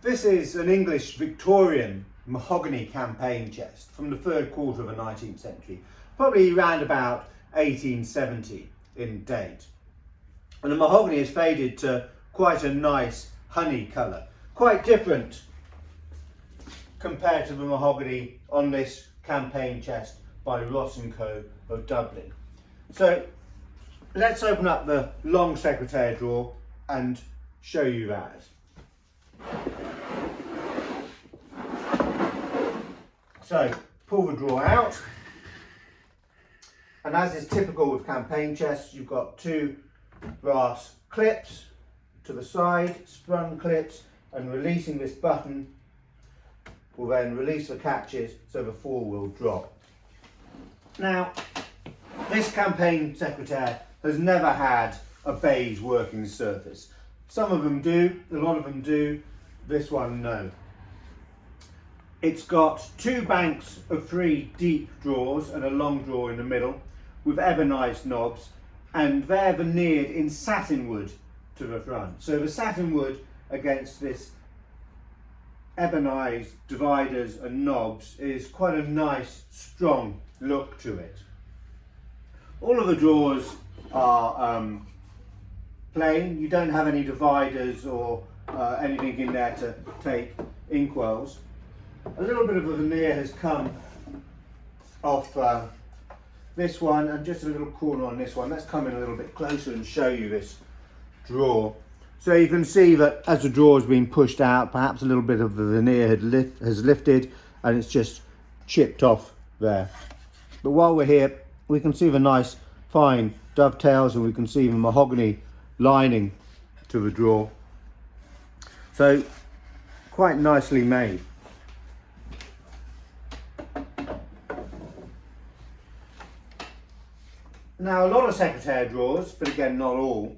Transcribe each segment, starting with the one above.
This is an English Victorian mahogany campaign chest from the third quarter of the 19th century, probably around about 1870 in date. And the mahogany has faded to quite a nice honey colour, quite different compared to the mahogany on this campaign chest by Ross & Co of Dublin. So let's open up the long Secretaire drawer and show you that. So pull the drawer out, and as is typical with campaign chests, you've got two brass clips to the side, sprung clips, and releasing this button will then release the catches so the fall will drop. Now, this campaign Secretaire has never had a beige working surface. Some of them do, a lot of them do, this one no. It's got two banks of three deep drawers and a long drawer in the middle with ebonized knobs, and they're veneered in satinwood to the front. So the satinwood against this ebonized dividers and knobs is quite a nice strong look to it. All of the drawers are plain. You don't have any dividers or anything in there to take inkwells. A little bit of a veneer has come off this one, and just a little corner on this one. Let's come in a little bit closer and show you this drawer. So you can see that as the drawer has been pushed out, perhaps a little bit of the veneer has lifted and it's just chipped off there. But while we're here, we can see the nice fine dovetails, and we can see the mahogany lining to the drawer. So quite nicely made. Now, a lot of Secretaire drawers, but again not all,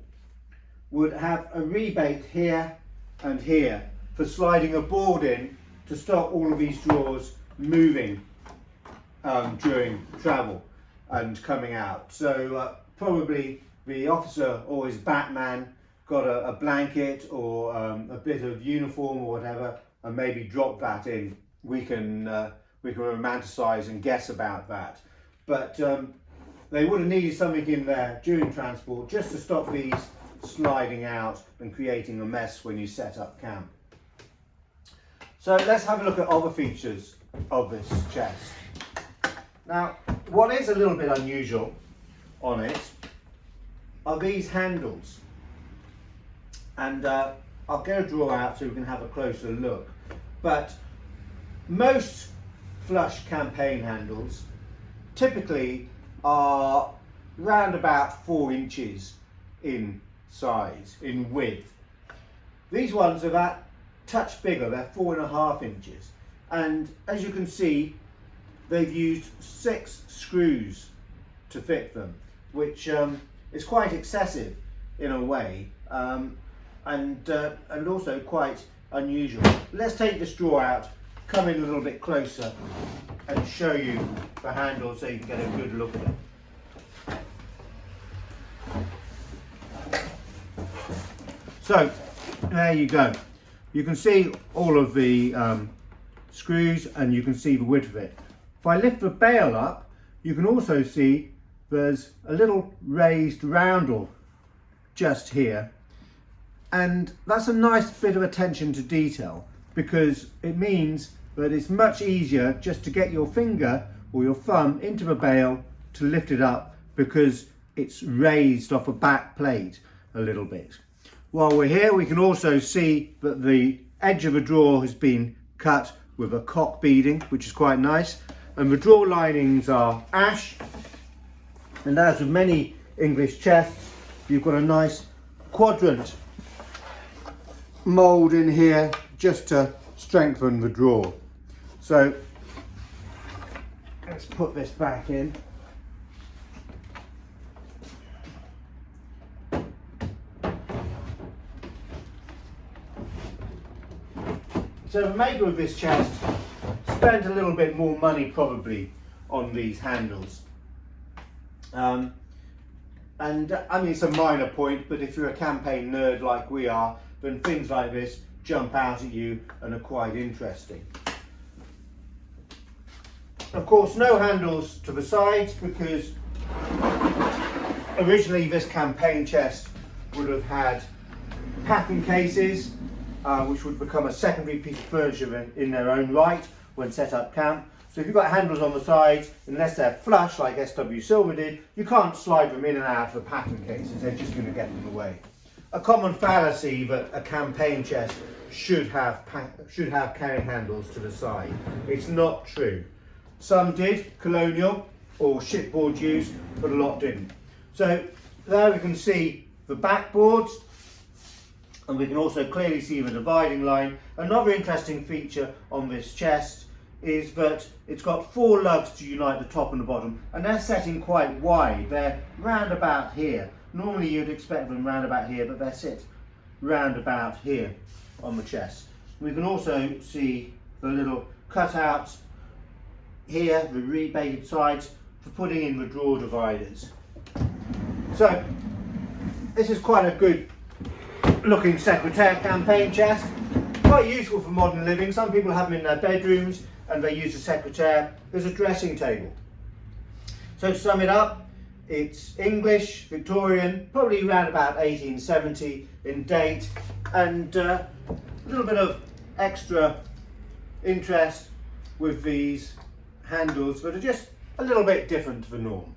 would have a rebate here and here for sliding a board in to stop all of these drawers moving during travel and coming out. So probably the officer or his Batman got a blanket or a bit of uniform or whatever, and maybe dropped that in. We can romanticize and guess about that. But they would have needed something in there during transport just to stop these sliding out and creating a mess when you set up camp. So let's have a look at other features of this chest. Now, what is a little bit unusual on it are these handles. And I'll get a drawer out so we can have a closer look. But most flush campaign handles typically are round about 4 inches in size, in width. These ones are that touch bigger, they're 4.5 inches. And as you can see, they've used 6 screws to fit them, which is quite excessive in a way, and also quite unusual. Let's take this drawer out, come in a little bit closer and show you the handle so you can get a good look at it. So there you go. You can see all of the screws, and you can see the width of it. If I lift the bail up, you can also see there's a little raised roundel just here, and that's a nice bit of attention to detail, because it means that it's much easier just to get your finger or your thumb into the bail to lift it up, because it's raised off a back plate a little bit. While we're here, we can also see that the edge of the drawer has been cut with a cock beading, which is quite nice, and the drawer linings are ash, and as with many English chests, you've got a nice quadrant mould in here just to strengthen the drawer. So let's put this back in. So the maker of this chest spent a little bit more money probably on these handles. And I mean, it's a minor point, but if you're a campaign nerd like we are, then things like this jump out at you and are quite interesting. Of course, no handles to the sides, because originally this campaign chest would have had packing cases, which would become a secondary piece of furniture in their own right when set up camp. So if you've got handles on the sides, unless they're flush like SW Silver did, you can't slide them in and out of the packing cases, they're just going to get in the way. A common fallacy that a campaign chest should have carrying handles to the side. It's not true. Some did, colonial or shipboard use, but a lot didn't. So there we can see the backboards, and we can also clearly see the dividing line. Another interesting feature on this chest is that it's got 4 lugs to unite the top and the bottom, and they're setting quite wide. They're round about here. Normally you'd expect them round about here, but they're set round about here on the chest. We can also see the little cutouts here, the rebated sides, for putting in the drawer dividers. So this is quite a good looking Secretaire campaign chest, quite useful for modern living. Some people have them in their bedrooms and they use a Secretaire as a dressing table. So to sum it up, it's English, Victorian, probably around about 1870 in date, and a little bit of extra interest with these handles that are just a little bit different to the norm.